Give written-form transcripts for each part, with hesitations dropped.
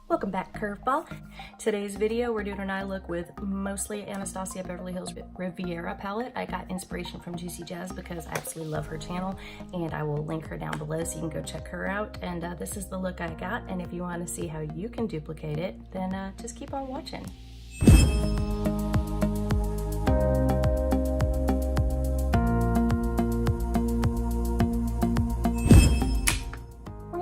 Welcome back, Curveball. Today's video, we're doing an eye look with mostly Anastasia Beverly Hills Riviera palette. I got inspiration from JuicyJas because I absolutely love her channel, and I will link her down below so you can go check her out. And this is the look I got, and if you want to see how you can duplicate it, then just keep on watching.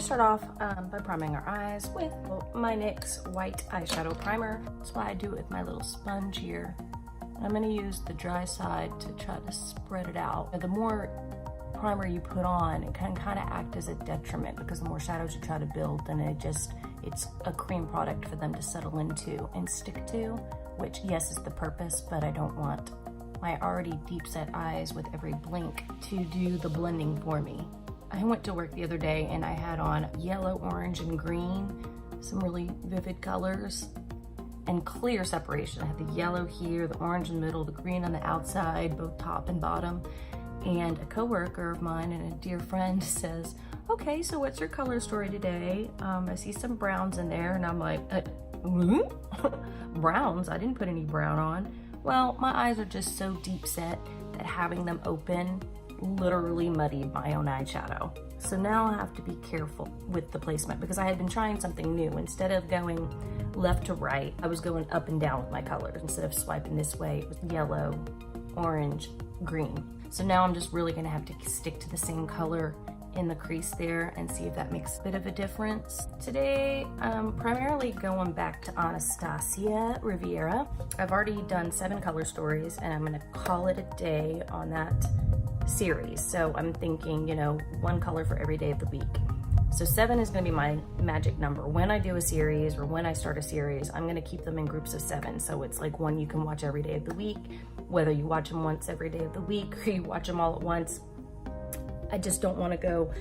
Start off by priming our eyes with my NYX white eyeshadow primer. That's why I do it with my little sponge here. And I'm going to use the dry side to try to spread it out. The more primer you put on, it can kind of act as a detriment because the more shadows you try to build, then it's a cream product for them to settle into and stick to, which yes is the purpose, but I don't want my already deep set eyes with every blink to do the blending for me. I went to work the other day and I had on yellow, orange, and green, some really vivid colors, and clear separation. I had the yellow here, the orange in the middle, the green on the outside, both top and bottom. And a coworker of mine and a dear friend says, okay, so what's your color story today? I see some browns in there, and I'm like, browns? I didn't put any brown on. Well, my eyes are just so deep set that having them open literally muddied my own eyeshadow. So now I have to be careful with the placement because I had been trying something new. Instead of going left to right, I was going up and down with my colors. Instead of swiping this way, it was yellow, orange, green. So now I'm just really gonna have to stick to the same color in the crease there and see if that makes a bit of a difference. Today, I'm primarily going back to Anastasia Riviera. I've already done 7 color stories and I'm gonna call it a day on that series. So I'm thinking, you know, 1 color for every day of the week. So 7 is going to be my magic number. When I do a series or when I start a series, I'm going to keep them in groups of 7. So it's like one you can watch every day of the week, whether you watch them once every day of the week or you watch them all at once. I just don't want to go,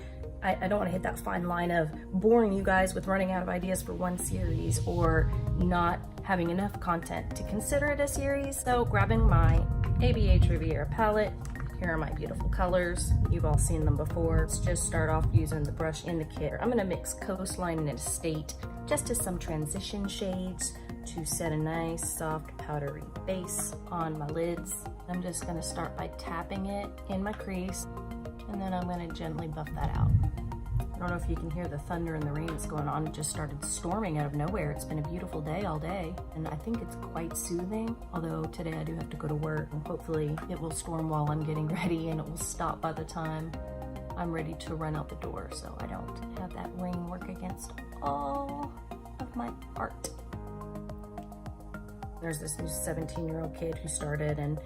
I don't want to hit that fine line of boring you guys with running out of ideas for one series or not having enough content to consider it a series. So grabbing my ABH Riviera palette. Here are my beautiful colors. You've all seen them before. Let's just start off using the brush in the kit. I'm gonna mix Coastline and Estate just as some transition shades to set a nice soft powdery base on my lids. I'm just gonna start by tapping it in my crease and then I'm gonna gently buff that out. I don't know if you can hear the thunder and the rain that's going on. It just started storming out of nowhere. It's been a beautiful day all day, and I think it's quite soothing, although today I do have to go to work, and hopefully it will storm while I'm getting ready, and it will stop by the time I'm ready to run out the door, so I don't have that rain work against all of my art. There's this new 17-year-old kid who started, and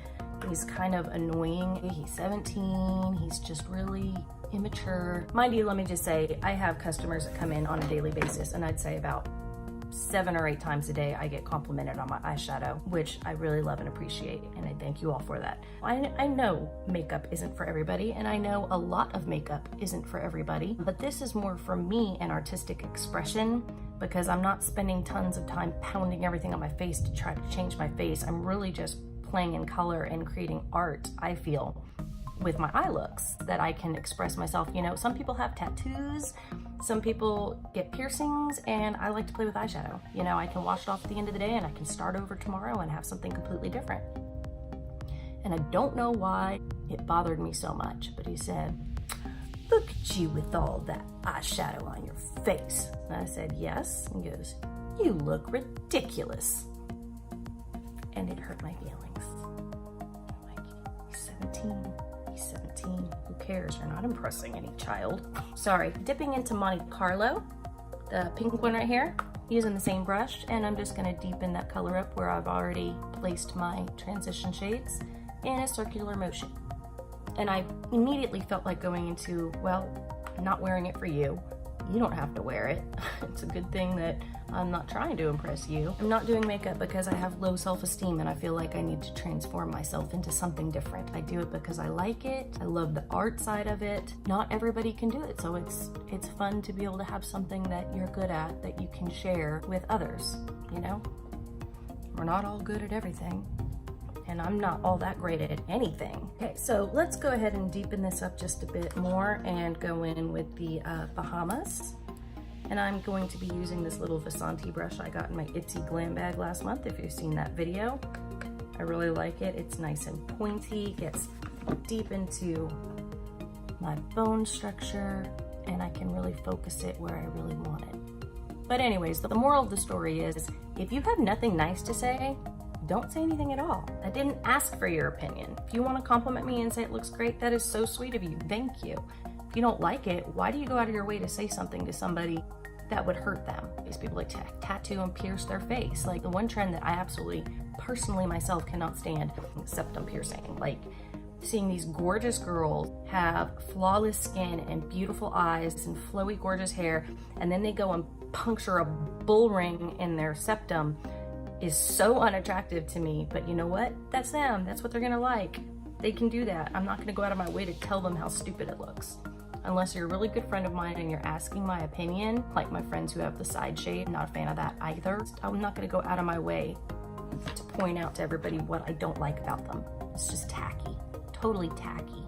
he's kind of annoying. He's 17, he's just really immature. Mind you, let me just say, I have customers that come in on a daily basis, and I'd say about 7 or 8 times a day I get complimented on my eyeshadow, which I really love and appreciate, and I thank you all for that. I know makeup isn't for everybody, and I know a lot of makeup isn't for everybody, but this is more for me an artistic expression because I'm not spending tons of time pounding everything on my face to try to change my face. I'm really just playing in color and creating art, I feel, with my eye looks that I can express myself. You know, some people have tattoos, some people get piercings, and I like to play with eyeshadow. You know, I can wash it off at the end of the day and I can start over tomorrow and have something completely different. And I don't know why it bothered me so much, but he said, look at you with all that eyeshadow on your face. And I said, yes. And he goes, you look ridiculous. And it hurt my feelings. I'm like, he's 17. He's 17. Who cares? You're not impressing any child. Sorry. Dipping into Monte Carlo, the pink one right here, using the same brush, and I'm just going to deepen that color up where I've already placed my transition shades in a circular motion. And I immediately felt like going into, well, I'm not wearing it for you. You don't have to wear it. It's a good thing that I'm not trying to impress you. I'm not doing makeup because I have low self-esteem and I feel like I need to transform myself into something different. I do it because I like it. I love the art side of it. Not everybody can do it, so it's fun to be able to have something that you're good at that you can share with others, you know? We're not all good at everything, and I'm not all that great at anything. Okay, so let's go ahead and deepen this up just a bit more and go in with the Bahamas. And I'm going to be using this little Vasanti brush I got in my Ipsy Glam bag last month, if you've seen that video. I really like it. It's nice and pointy, gets deep into my bone structure, and I can really focus it where I really want it. But anyways, the moral of the story is, if you have nothing nice to say, don't say anything at all. I didn't ask for your opinion. If you want to compliment me and say it looks great, that is so sweet of you. Thank you. If you don't like it, why do you go out of your way to say something to somebody that would hurt them? These people like to tattoo and pierce their face. Like, the one trend that I absolutely, personally myself, cannot stand, septum piercing. Like, seeing these gorgeous girls have flawless skin and beautiful eyes and flowy, gorgeous hair, and then they go and puncture a bull ring in their septum is so unattractive to me. But you know what? That's them. That's what they're gonna like. They can do that. I'm not gonna go out of my way to tell them how stupid it looks. Unless you're a really good friend of mine and you're asking my opinion, like my friends who have the side shade, I'm not a fan of that either. I'm not gonna go out of my way to point out to everybody what I don't like about them. It's just tacky, totally tacky.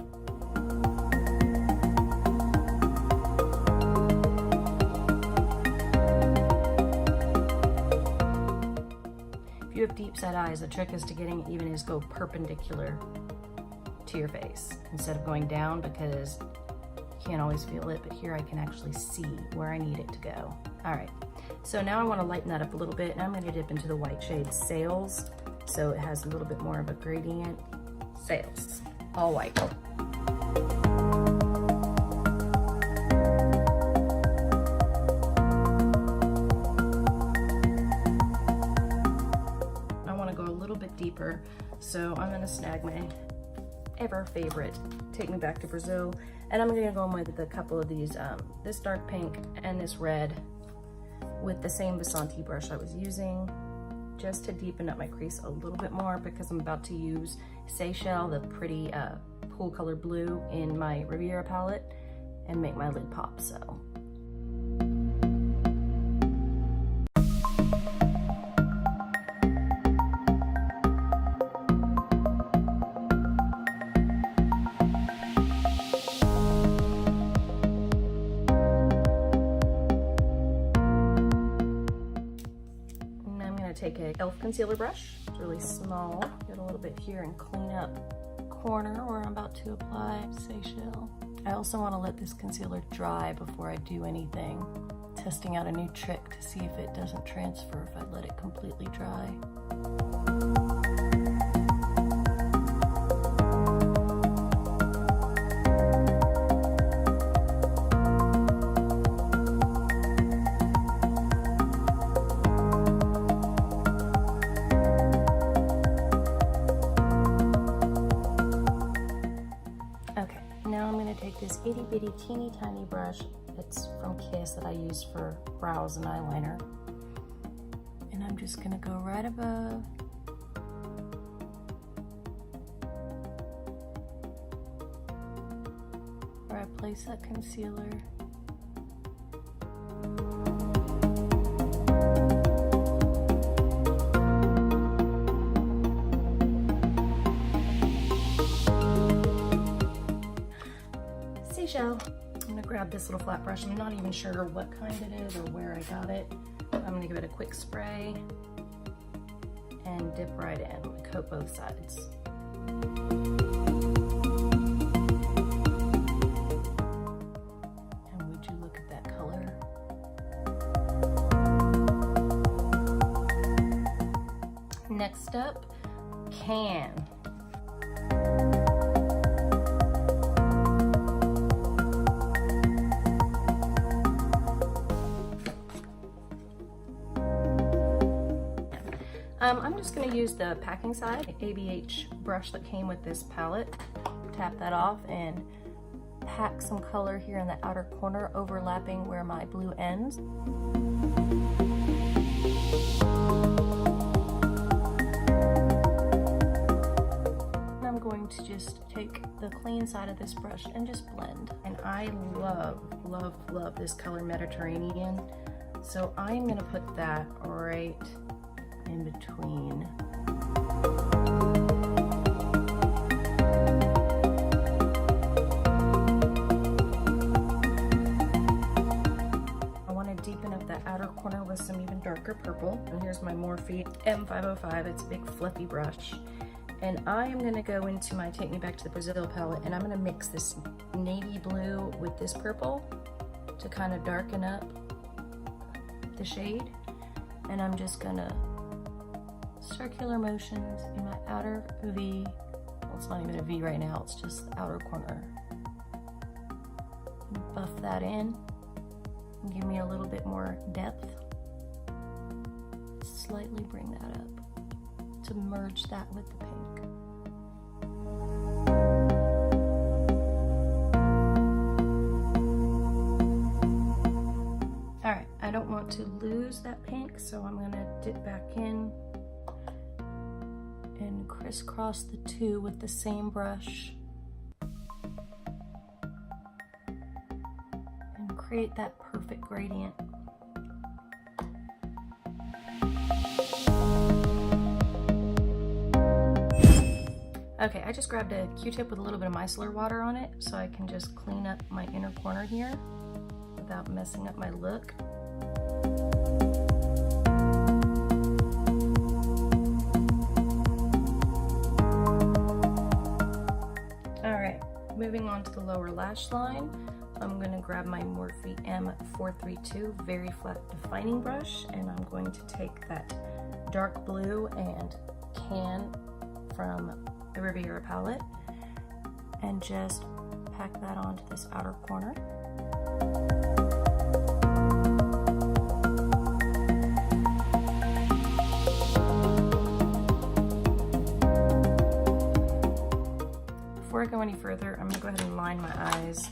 If you have deep set eyes, the trick is to getting it even is go perpendicular to your face instead of going down, because you can't always feel it, but here I can actually see where I need it to go. All right, so now I want to lighten that up a little bit, and I'm going to dip into the white shade Sails, so it has a little bit more of a gradient. Sails, all white. I want to go a little bit deeper, so I'm going to snag my ever favorite Take Me Back to Brazil, and I'm going to go in with a couple of these, this dark pink and this red, with the same Vasanti brush I was using, just to deepen up my crease a little bit more, because I'm about to use Seychelles, the pretty pool color blue, in my Riviera palette, and make my lid pop. So take a e.l.f. concealer brush. It's really small. Get a little bit here and clean up corner where I'm about to apply Seychelles. I also want to let this concealer dry before I do anything. Testing out a new trick to see if it doesn't transfer if I let it completely dry. Take this itty bitty teeny tiny brush, it's from Kiss, that I use for brows and eyeliner, and I'm just gonna go right above where I place that concealer. I'm gonna grab this little flat brush. I'm not even sure what kind it is or where I got it. I'm gonna give it a quick spray and dip right in, coat both sides. And would you look at that color? Next up, Canne. I'm just going to use the packing side ABH brush that came with this palette. Tap that off and pack some color here in the outer corner, overlapping where my blue ends. And I'm going to just take the clean side of this brush and just blend. And I love, love, love this color Mediterranean. So I'm going to put that right in between. I want to deepen corner with some even darker purple. And here's my Morphe M505. It's a big fluffy brush. And I am gonna go into my Take Me Back to the Brazil palette, and I'm gonna mix this navy blue with this purple to kind of darken up the shade. And I'm just gonna circular motions in my outer V. Well, it's not even a V right now, it's just the outer corner. Buff that in and give me a little bit more depth. Slightly bring that up to merge that with the pink. All right, I don't want to lose that pink, so I'm gonna dip back in and crisscross the two with the same brush and create that perfect gradient. Okay, I just grabbed a Q-tip with a little bit of micellar water on it so I can just clean up my inner corner here without messing up my look. Alright, moving on to the lower lash line, I'm going to grab my Morphe M432 Very Flat Defining Brush, and I'm going to take that dark blue and Canne from the Riviera Palette and just pack that onto this outer corner. Before I go any further, I'm gonna go ahead and line my eyes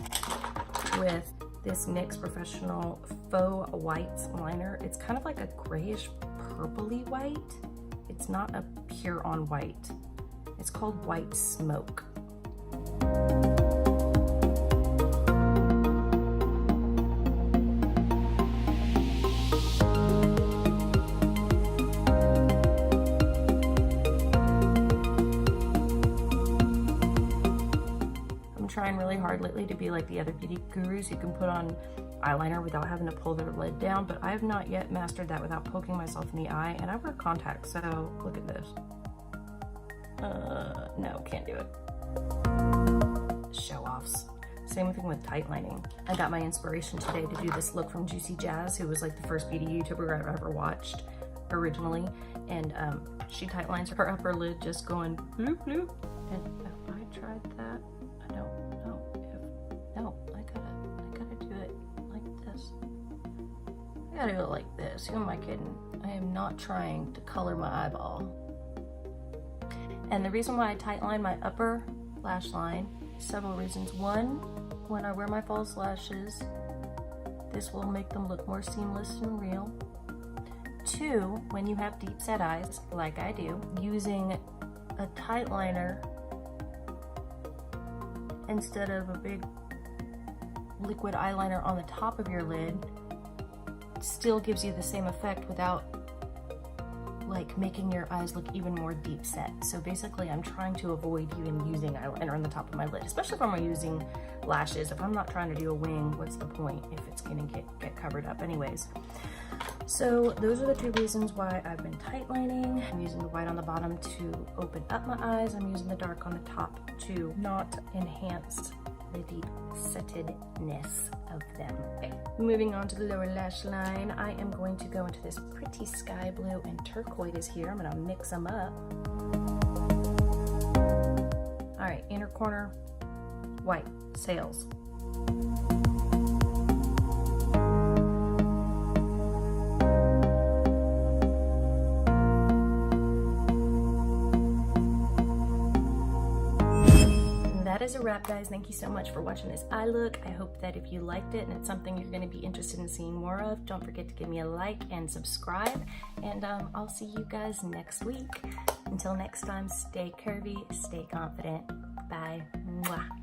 with this NYX Professional Faux Whites liner. It's kind of like a grayish purpley white. It's not a pure on white. It's called White Smoke. I'm trying really hard lately to be like the other beauty gurus who can put on eyeliner without having to pull their lid down, but I have not yet mastered that without poking myself in the eye, and I wear contacts, so look at this. No, can't do it. Show-offs. Same thing with tight lining. I got my inspiration today to do this look from JuicyJas, who was like the first beauty YouTuber I've ever watched originally, and she tight lines her upper lid just going bloop bloop. And if I tried that, I don't know if, no, I gotta do it like this. I gotta do it like this. Who am I kidding? I am not trying to color my eyeball. And the reason why I tightline my upper lash line, several reasons. One, when I wear my false lashes, this will make them look more seamless and real. Two, when you have deep set eyes, like I do, using a tightliner instead of a big liquid eyeliner on the top of your lid still gives you the same effect without like making your eyes look even more deep set. So basically I'm trying to avoid even using eyeliner on the top of my lid, especially if I'm using lashes. If I'm not trying to do a wing, what's the point if it's gonna get covered up anyways? So those are the two reasons why I've been tight lining. I'm using the white on the bottom to open up my eyes. I'm using the dark on the top to not enhance the deep settedness of them. Okay, moving on to the lower lash line, I am going to go into this pretty sky blue and turquoise here. I'm gonna mix them up. All right, inner corner, white, sails. That is a wrap, guys. Thank you so much for watching this eye look. I hope that if you liked it and it's something you're going to be interested in seeing more of, don't forget to give me a like and subscribe. And I'll see you guys next week. Until next time, stay curvy, stay confident. Bye. Mwah.